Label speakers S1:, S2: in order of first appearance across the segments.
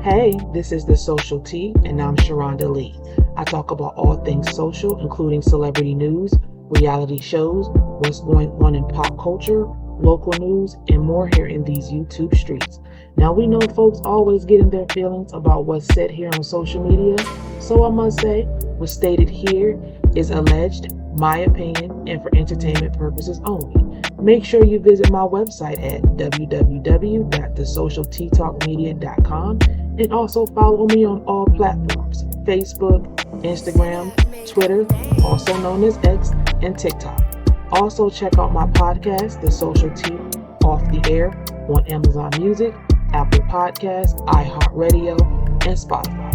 S1: Hey, this is The Social Tea, and I'm Sharonda Lee. I talk about all things social, including celebrity news, reality shows, what's going on in pop culture, local news, and more here in these YouTube streets. Now, we know folks always get in their feelings about what's said here on social media, so I must say, what's stated here is alleged, my opinion, and for entertainment purposes only. Make sure you visit my website at www.thesocialteatalkmedia.com and also follow me on all platforms: Facebook, Instagram, Twitter, also known as X, and TikTok. Also, check out my podcast, The Social Tea Off the Air, on Amazon Music, Apple Podcasts, iHeartRadio, and Spotify.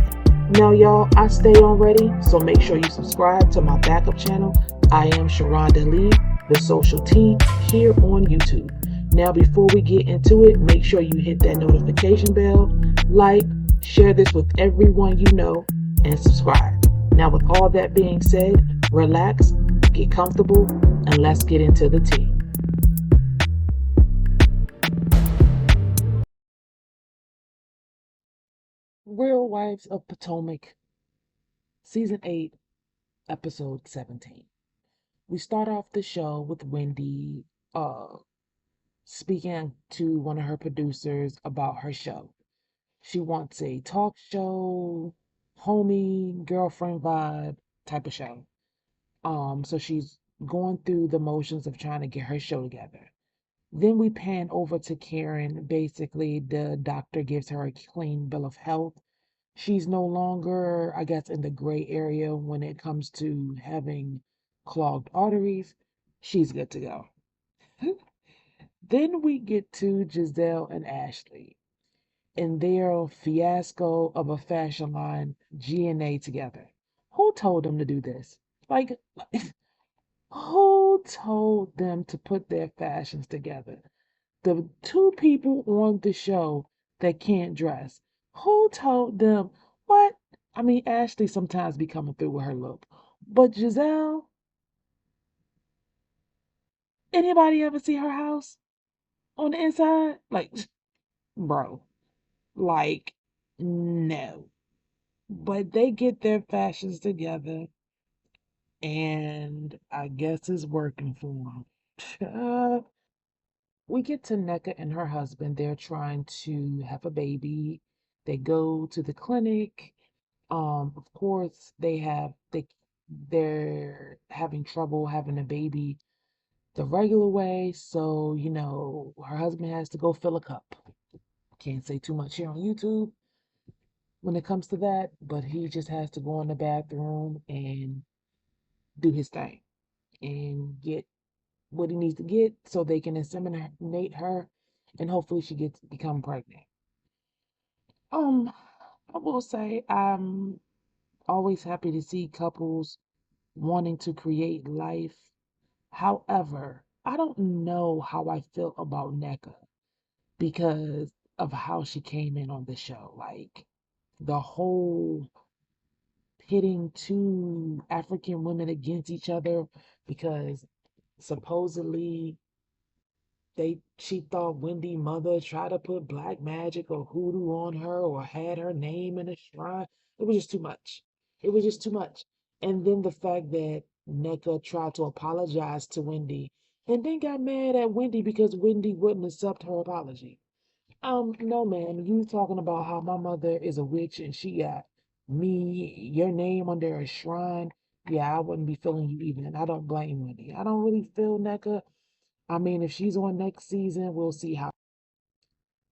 S1: Now, y'all, I stay on ready, so make sure you subscribe to my backup channel. I am Sharonda Lee, The Social Tea, here on YouTube. Now, before we get into it, make sure you hit that notification bell, like, share this with everyone you know, and subscribe. Now, with all that being said, relax, get comfortable, and let's get into the tea. Real Wives of Potomac, Season 8, Episode 17. We start off the show with Wendy speaking to one of her producers about her show. She wants a talk show, homie, girlfriend vibe type of show. So she's going through the motions of trying to get her show together. Then we pan over to Karen. Basically, the doctor gives her a clean bill of health. She's no longer, I guess, in the gray area when it comes to having clogged arteries. She's good to go. Then we get to Gizelle and Ashley in their fiasco of a fashion line G&A together. Who told them to do this? Like, who told them to put their fashions together? The two people on the show that can't dress. Who told them what? I mean, Ashley sometimes be coming through with her look. But Gizelle, anybody ever see her house on the inside? Like, bro, like, no. But they get their fashions together, and I guess it's working for them. We get to Neka and her husband. They're trying to have a baby. They go to the clinic. Of course, they're having trouble having a baby the regular way. So, her husband has to go fill a cup. Can't say too much here on YouTube when it comes to that, but he just has to go in the bathroom and do his thing and get what he needs to get so they can inseminate her and hopefully she gets become pregnant. Um, I will say I'm always happy to see couples wanting to create life. However, I don't know how I feel about NECA because of how she came in on the show. Like the whole pitting two African women against each other because supposedly she thought Wendy mother tried to put black magic or hoodoo on her or had her name in a shrine. It was just too much. It was just too much. And then the fact that NECA tried to apologize to Wendy and then got mad at Wendy because Wendy wouldn't accept her apology. No, man, you talking about how my mother is a witch and she got your name under a shrine. Yeah, I wouldn't be feeling you even, and I don't blame Wendy. I don't really feel NECA. I mean, if she's on next season, we'll see how.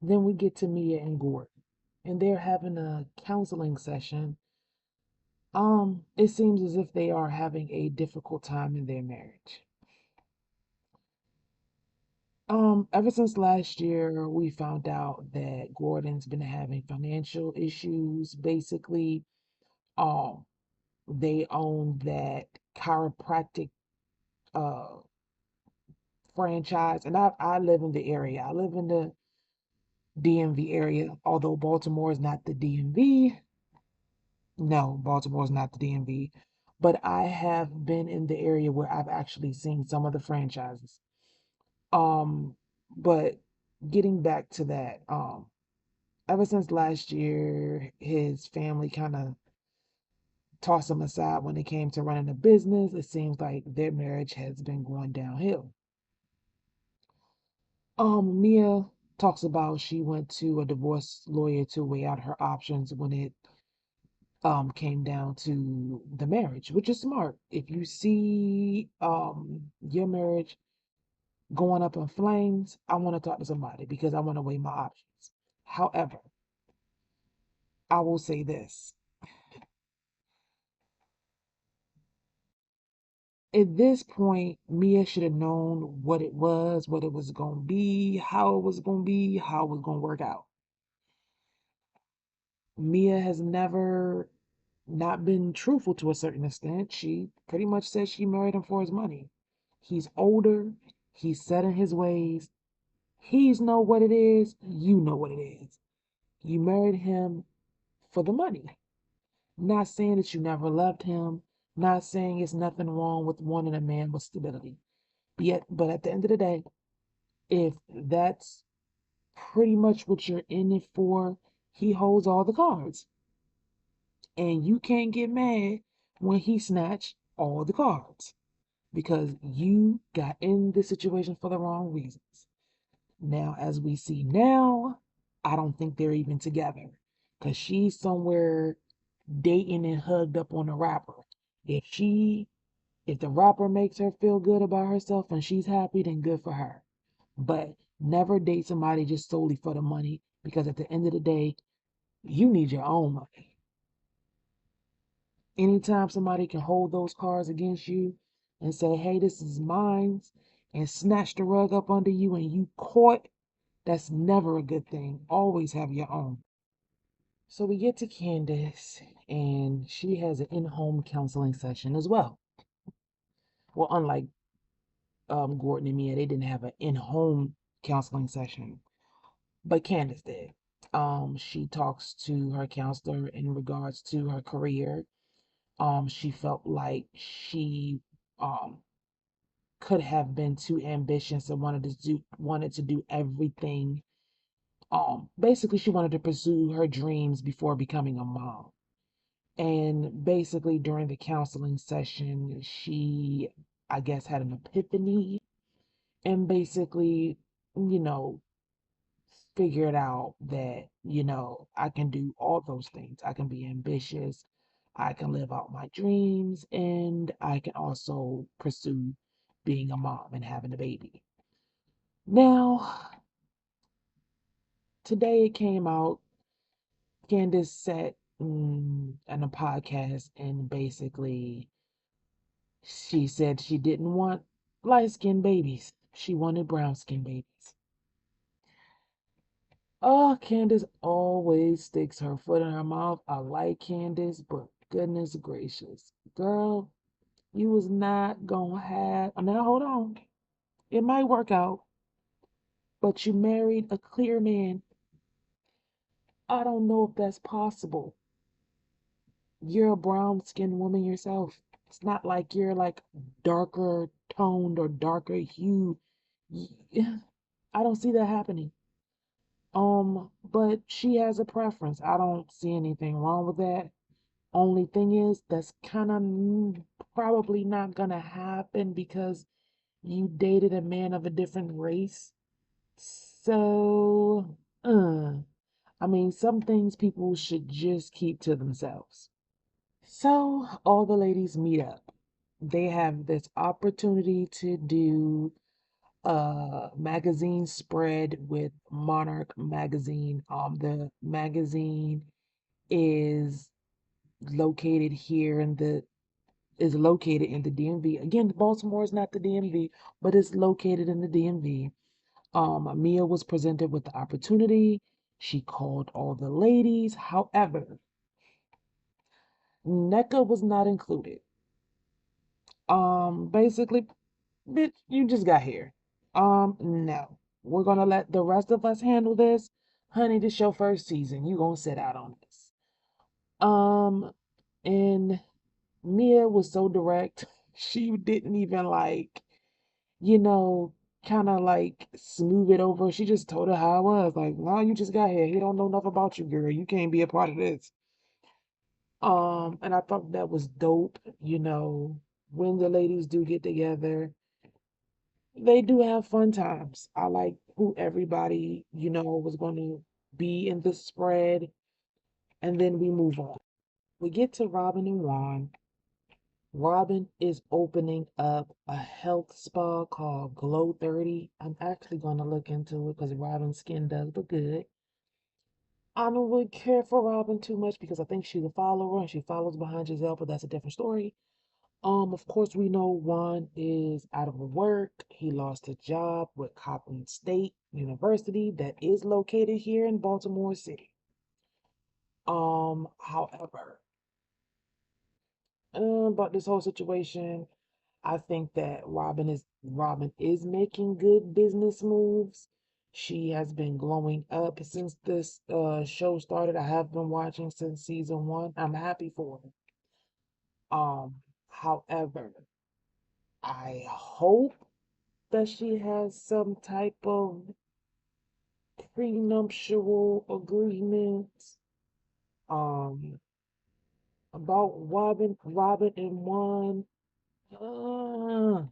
S1: Then we get to Mia and Gordon, and they're having a counseling session. It seems as if they are having a difficult time in their marriage. Ever since last year, we found out that Gordon's been having financial issues. Basically, um, they own that chiropractic uh franchise, and I live in the area. I live in the DMV area, although Baltimore is not the DMV. No, Baltimore is not the DMV. But I have been in the area where I've actually seen some of the franchises. Um, but getting back to that, ever since last year, his family kind of tossed him aside when it came to running a business. It seems like their marriage has been going downhill. Mia talks about she went to a divorce lawyer to weigh out her options when it came down to the marriage, which is smart. If you see your marriage going up in flames, I want to talk to somebody because I want to weigh my options. However, I will say this. At this point, Mia should have known what it was going to be, how it was going to be, how it was going to work out. Mia has never not been truthful to a certain extent. She pretty much said she married him for his money. He's older, he's set in his ways. He's know what it is, you know what it is. You married him for the money. Not saying that you never loved him, not saying it's nothing wrong with wanting a man with stability. But at the end of the day, if that's pretty much what you're in it for, he holds all the cards. And you can't get mad when he snatched all the cards because you got in this situation for the wrong reasons. Now, as we see now, I don't think they're even together because she's somewhere dating and hugged up on a rapper. If she, if the rapper makes her feel good about herself and she's happy, then good for her. But never date somebody just solely for the money because at the end of the day, you need your own money. Anytime somebody can hold those cards against you and say, hey, this is mine, and snatch the rug up under you and you caught, that's never a good thing. Always have your own. So we get to Candace, and she has an in-home counseling session as well. Well, unlike Gordon and Mia, they didn't have an in-home counseling session, but Candace did. She talks to her counselor in regards to her career. She felt like she um could have been too ambitious and wanted to do everything. Basically she wanted to pursue her dreams before becoming a mom. And basically during the counseling session, she I guess had an epiphany and basically, you know, figured out that, I can do all those things. I can be ambitious, I can live out my dreams, and I can also pursue being a mom and having a baby. Now, today it came out, Candace said in a podcast, and basically she said she didn't want light-skinned babies. She wanted brown-skinned babies. Oh, Candace always sticks her foot in her mouth. I like Candace, but goodness gracious. Girl, you was not gonna have. Now, hold on. It might work out, but you married a clear man. I don't know if that's possible. You're a brown skinned woman yourself. It's not like you're like darker toned or darker hue. I don't see that happening. But she has a preference. I don't see anything wrong with that. Only thing is, that's kind of probably not gonna happen because you dated a man of a different race. So, I mean, some things people should just keep to themselves. So, all the ladies meet up. They have this opportunity to do a magazine spread with Monarch magazine. The magazine is located here in the is located in the DMV. Again, Baltimore is not the DMV, but it's located in the DMV. Mia was presented with the opportunity. She called all the ladies. However, NECA was not included. Basically, bitch, you just got here. No. We're gonna let the rest of us handle this. Honey, this your first season. You gonna sit out on this. Um, and Mia was so direct. She didn't even like, you know, kind of like smooth it over. She just told her how it was. Like, no, you just got here. He don't know enough about you, girl. You can't be a part of this. And I thought that was dope. When the ladies do get together, they do have fun times. I like who everybody, was going to be in the spread, and then we move on. We get to Robyn and Juan. Robyn is opening up a health spa called Glow 30. I'm actually going to look into it because Robyn's skin does look good. I don't really care for Robyn too much because I think she's a follower and she follows behind Gizelle, but that's a different story. Of course, we know Juan is out of work. He lost a job with Coppin State University that is located here in Baltimore City. However, about this whole situation, I think that Robyn is making good business moves. She has been glowing up since this show started. I have been watching since season one. I'm happy for her. However, I hope that she has some type of prenuptial agreement. Um, about Robyn and Juan. Uh,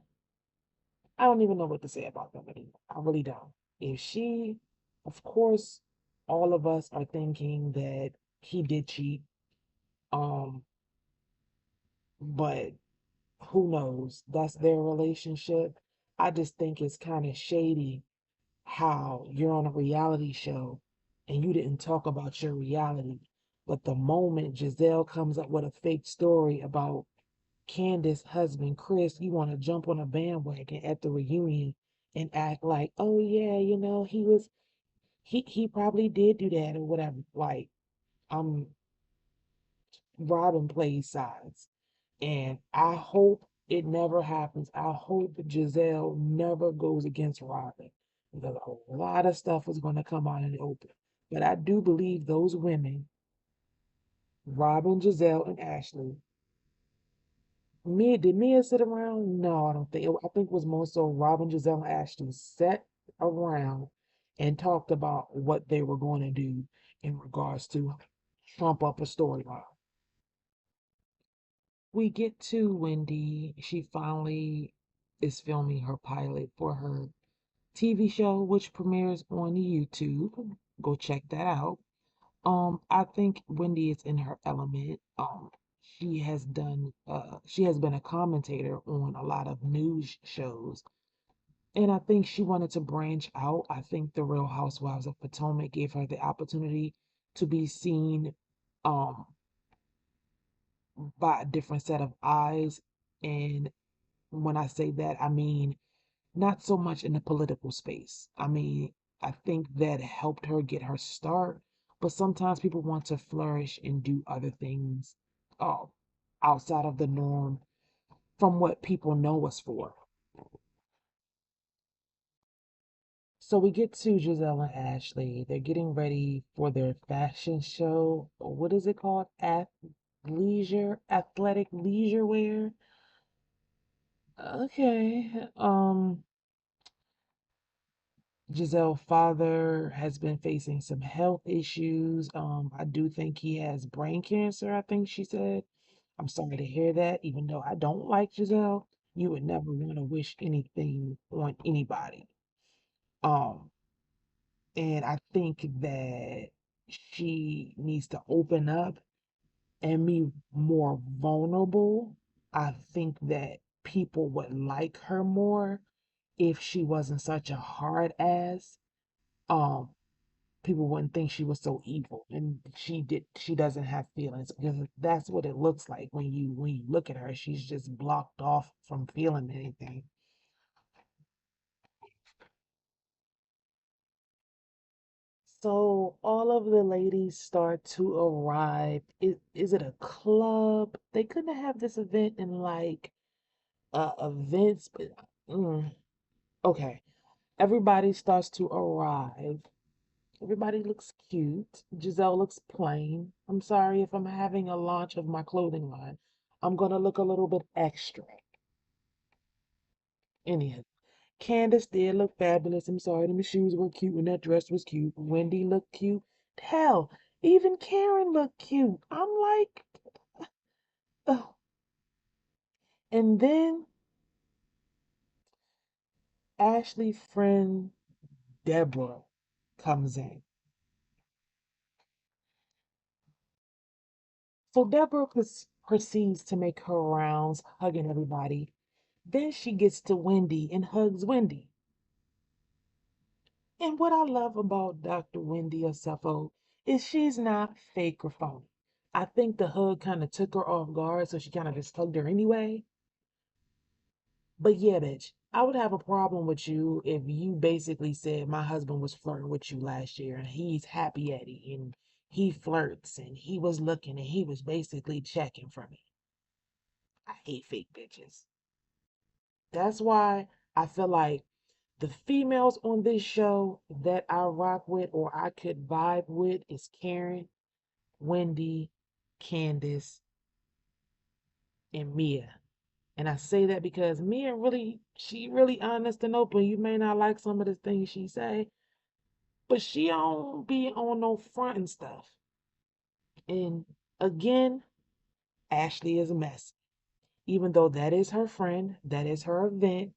S1: I don't even know what to say about them anymore. I really don't. If she, of course, all of us are thinking that he did cheat. Um, but who knows? That's their relationship. I just think it's kind of shady how you're on a reality show and you didn't talk about your reality. But the moment Gizelle comes up with a fake story about Candace's husband, Chris, you want to jump on a bandwagon at the reunion and act like, oh yeah, he probably did do that or whatever. Like, I'm Robyn plays sides. And I hope it never happens. I hope Gizelle never goes against Robyn because a lot of stuff is going to come out in the open. But I do believe those women, Robyn, Gizelle, and Ashley, did Mia sit around? No, I don't think. I think it was more so Robyn, Gizelle, and Ashley sat around and talked about what they were going to do in regards to trump up a storyline. We get to Wendy. She finally is filming her pilot for her TV show, which premieres on YouTube. Go check that out. I think Wendy is in her element. She has been a commentator on a lot of news shows, and I think she wanted to branch out. I think the Real Housewives of Potomac gave her the opportunity to be seen um by a different set of eyes. And when I say that, I mean not so much in the political space. I mean, I think that helped her get her start, but sometimes people want to flourish and do other things uh, outside of the norm from what people know us for. So we get to Giselle and Ashley. They're getting ready for their fashion show. What is it called? Athletic leisure wear. Okay. Giselle's father has been facing some health issues. I do think he has brain cancer, I think she said. I'm sorry to hear that, even though I don't like Gizelle. You would never want to wish anything on anybody. Um, and I think that she needs to open up and be more vulnerable. I think that people would like her more if she wasn't such a hard ass. Um, People wouldn't think she was so evil, and she doesn't have feelings because that's what it looks like when you look at her. She's just blocked off from feeling anything. So all of the ladies start to arrive. Is it a club? They couldn't have this event in like events, but mm, okay. Everybody starts to arrive. Everybody looks cute. Gizelle looks plain. I'm sorry if I'm having a launch of my clothing line. I'm gonna look a little bit extra. Anyhow. Candace did look fabulous. I'm sorry, them shoes were cute and that dress was cute. Wendy looked cute. Hell, even Karen looked cute. I'm like, ugh. And then Ashley's friend Deborah comes in. So Deborah proceeds to make her rounds, hugging everybody. Then she gets to Wendy and hugs Wendy. And what I love about Dr. Wendy Osefo is she's not fake or phony. I think the hug kind of took her off guard, so she kind of just hugged her anyway. But yeah, bitch, I would have a problem with you if you basically said my husband was flirting with you last year and he's happy Eddie and he flirts and he was looking and he was basically checking for me. I hate fake bitches. That's why I feel like the females on this show that I rock with or I could vibe with is Karen, Wendy, Candace, and Mia. And I say that because Mia really, she really honest and open. You may not like some of the things she say, but she don't be on no front and stuff. And again, Ashley is a mess. Even though that is her friend, that is her event,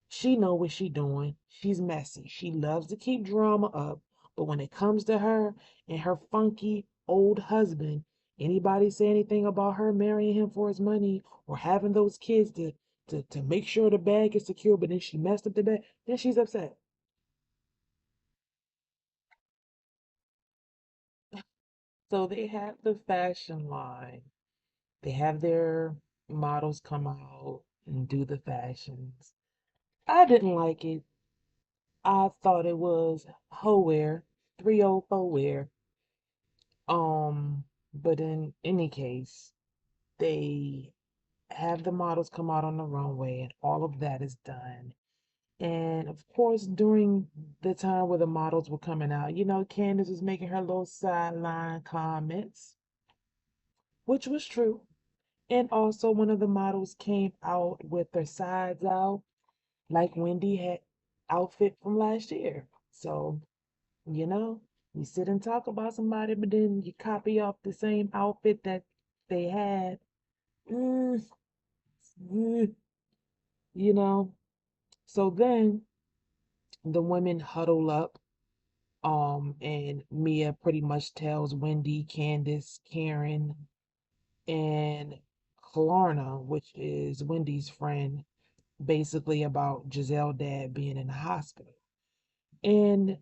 S1: she know what she doing. She's messy. She loves to keep drama up. But when it comes to her and her funky old husband, anybody say anything about her marrying him for his money or having those kids to make sure the bag is secure, but then she messed up the bag, then she's upset. So they have the fashion line. They have their models come out and do the fashions. I didn't like it. I thought it was hoe wear, 304 wear. But in any case, they have the models come out on the runway and all of that is done. And of course, during the time where the models were coming out, Candace was making her little sideline comments, which was true. And also, one of the models came out with their sides out, like Wendy had outfit from last year. So, you know, you sit and talk about somebody, but then you copy off the same outfit that they had. Mm, mm, you know. So then the women huddle up, and Mia pretty much tells Wendy, Candace, Karen, and Klarna, which is Wendy's friend, basically about Gizelle dad being in the hospital. And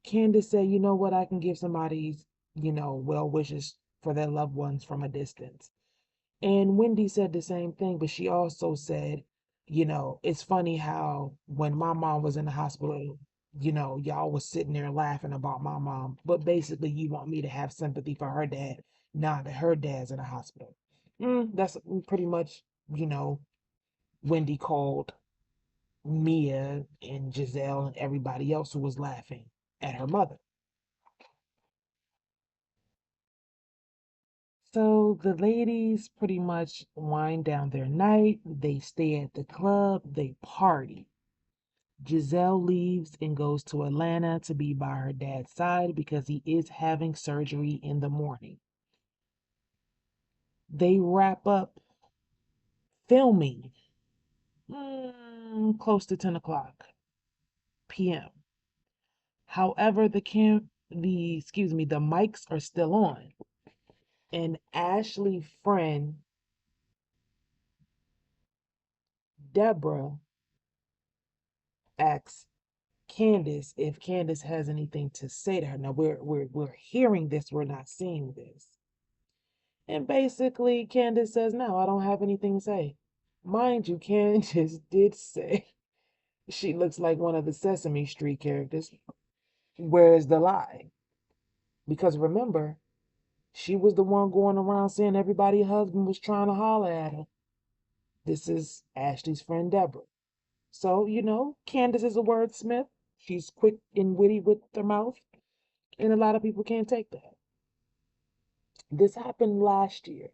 S1: Candace said, you know what, I can give somebody's, well wishes for their loved ones from a distance. And Wendy said the same thing, but she also said, it's funny how when my mom was in the hospital, y'all was sitting there laughing about my mom, but basically you want me to have sympathy for her dad now that her dad's in the hospital. That's pretty much, you know, Wendy called Mia and Gizelle and everybody else who was laughing at her mother. So the ladies pretty much wind down their night. They stay at the club, they party. Gizelle leaves and goes to Atlanta to be by her dad's side because he is having surgery in the morning. They wrap up filming close to 10 o'clock p.m. However, the mics are still on. And Ashley friend Deborah asks Candace if Candace has anything to say to her. Now we're hearing this, we're not seeing this. And basically Candace says, no, I don't have anything to say. Mind you, Candace did say she looks like one of the Sesame Street characters. Where's the lie? Because remember, she was the one going around saying everybody's husband was trying to holler at her. This is Ashley's friend Deborah. So, Candace is a wordsmith. She's quick and witty with her mouth, and a lot of people can't take that. This happened last year.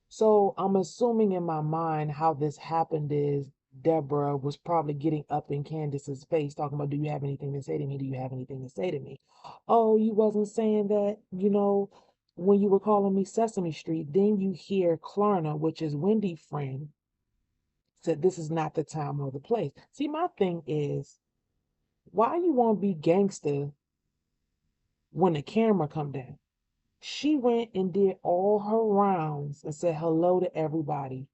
S1: So I'm assuming in my mind how this happened is Deborah was probably getting up in Candace's face, talking about, do you have anything to say to me? Do you have anything to say to me? Oh, you wasn't saying that, when you were calling me Sesame Street. Then you hear Klarna, which is Wendy's friend, said this is not the time or the place. See, my thing is, why you want to be gangster when the camera come down? She went and did all her rounds and said hello to everybody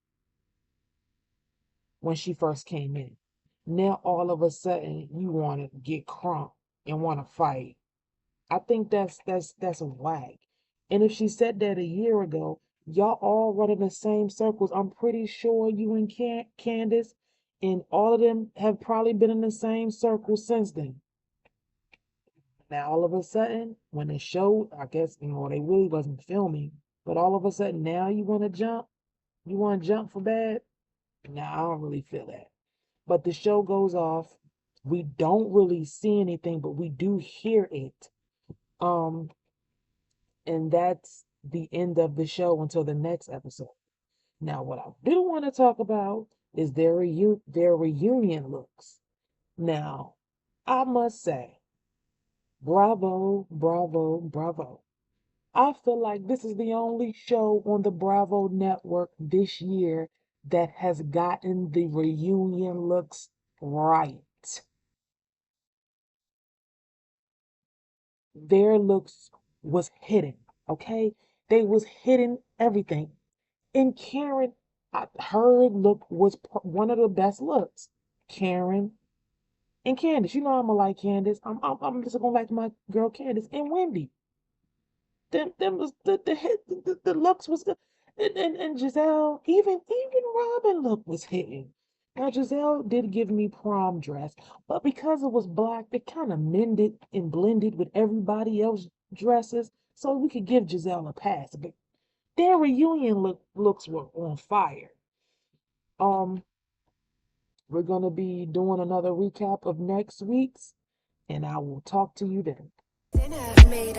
S1: when she first came in. Now all of a sudden you want to get crunk and want to fight. I think that's whack. And if she said that a year ago, y'all all run in the same circles. I'm pretty sure you and Candace and all of them have probably been in the same circle since then. Now all of a sudden, when the show, I guess, they really wasn't filming, but all of a sudden now you want to jump? You want to jump for bad? Nah, I don't really feel that. But the show goes off. We don't really see anything, but we do hear it. And that's the end of the show until the next episode. Now, what I do want to talk about is their reunion looks. Now, I must say, bravo, bravo, bravo. I feel like this is the only show on the Bravo network this year that has gotten the reunion looks right. Their looks was hidden, okay? They was hidden everything. And Karen, her look was one of the best looks. Karen and Candace, I'm gonna like Candace. I'm just gonna like my girl Candace and Wendy. Them was the looks was good. And Gizelle, even Robyn look was hitting. Now Gizelle did give me prom dress, but because it was black, it kind of mended and blended with everybody else's dresses, so we could give Gizelle a pass. But their reunion looks were on fire. Um, we're gonna be doing another recap of next week's, and I will talk to you then. Dinner made